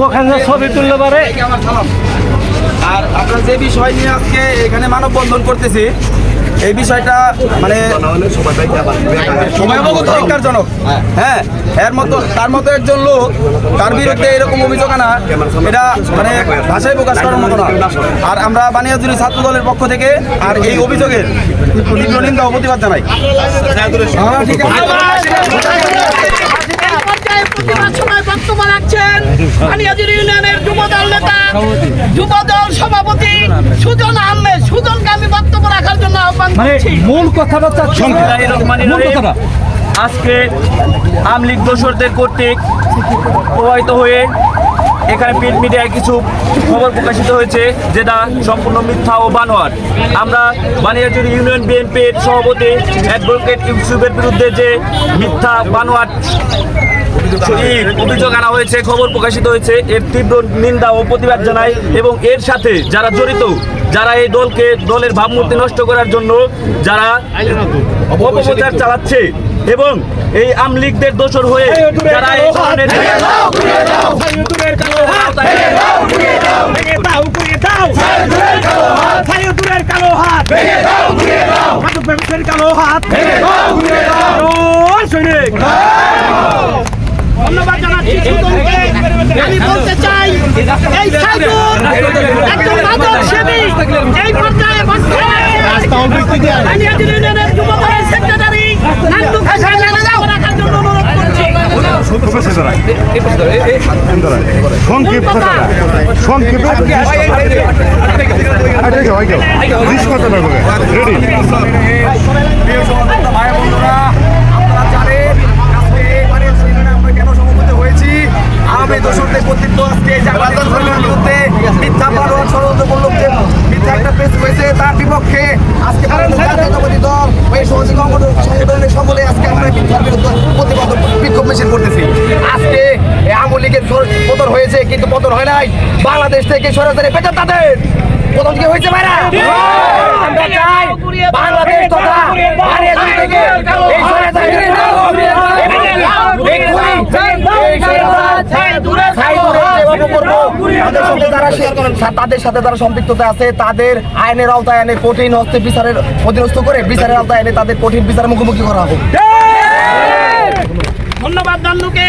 ওখানে ছবি তুলতে পারে। আর আমরা যে বিষয় নিয়ে আজকে এখানে মানববন্ধন করতেছি, এই বিষয়টা মানে ধিক্কারজনক। হ্যাঁ, তার মতো একজন লোক, তার বিরুদ্ধে এরকম অভিযোগ আনা, এটা মানে ভাষায় প্রকাশ করার মতো না। আর আমরা বানিয়াজুরি ছাত্র দলের পক্ষ থেকে আর এই অভিযোগের তীব্র নিন্দা ও প্রতিবাদ জানাই। বক্তব্য রাখছেন বানিয়াজুরি ইউনিয়নের যুবদল নেতা, যুবদল সভাপতি সুজন আহমেদ। সুজনকে আমি বক্তব্য রাখার জন্য আহ্বান করছি। মূল কথাটা আজকে আওয়ামী লীগ দোসরদের কর্তৃক প্রভাবিত হয়ে এখানে প্রিন্ট মিডিয়ায় কিছু খবর প্রকাশিত হয়েছে, যেটা সম্পূর্ণ মিথ্যা ও বানোয়াট। আমরা বানিয়াজুরি ইউনিয়ন বিএনপির সভাপতি অ্যাডভোকেট ইউসুফের বিরুদ্ধে যে মিথ্যা বানোয়াট অভিযোগ আনা হয়েছে, খবর প্রকাশিত হয়েছে, এর তীব্র নিন্দা ও প্রতিবাদ জানাই। এবং এর সাথে যারা জড়িত, যারা এই দলের ভাবমূর্তি নষ্ট করার জন্য যারা অপপ্রচার চালাচ্ছে এবং এই আওয়ামী লীগদের দোসর হয়ে যারা এই ধরনের ধন্যবাদ জানাচ্ছি সুজনকে। আমি বলতে চাই, এই সাইদুর একজন মাদক সেবী, এই পর্যায়ে বানিয়াজুরি ইউনিয়নের যুবদলের সেক্রেটারি নান্টু খান রাখার জন্য অনুরোধ করছি। তার বিপক্ষে আজকে সকলে আজকে আমরা বিক্ষোভ মিছিল করতেছি। আজকে আওয়ামী লীগের পতন হয়েছে, কিন্তু পতন হয় নাই বাংলাদেশ থেকে সরাসরি বেতন তাদের পতন কি হয়েছে ভাইরা। আমরা চাই বাংলাদেশ তথা বানিয়াজুরি থেকে তাদের সাথে যারা সম্পৃক্ততা আছে তাদের আইনের আওতায় এনে কঠিন হস্তে বিচারের অধীনস্থ করে বিচারের আওতায় এনে তাদের কঠিন বিচারের মুখোমুখি করা হবে। ধন্যবাদ নান্টুকে।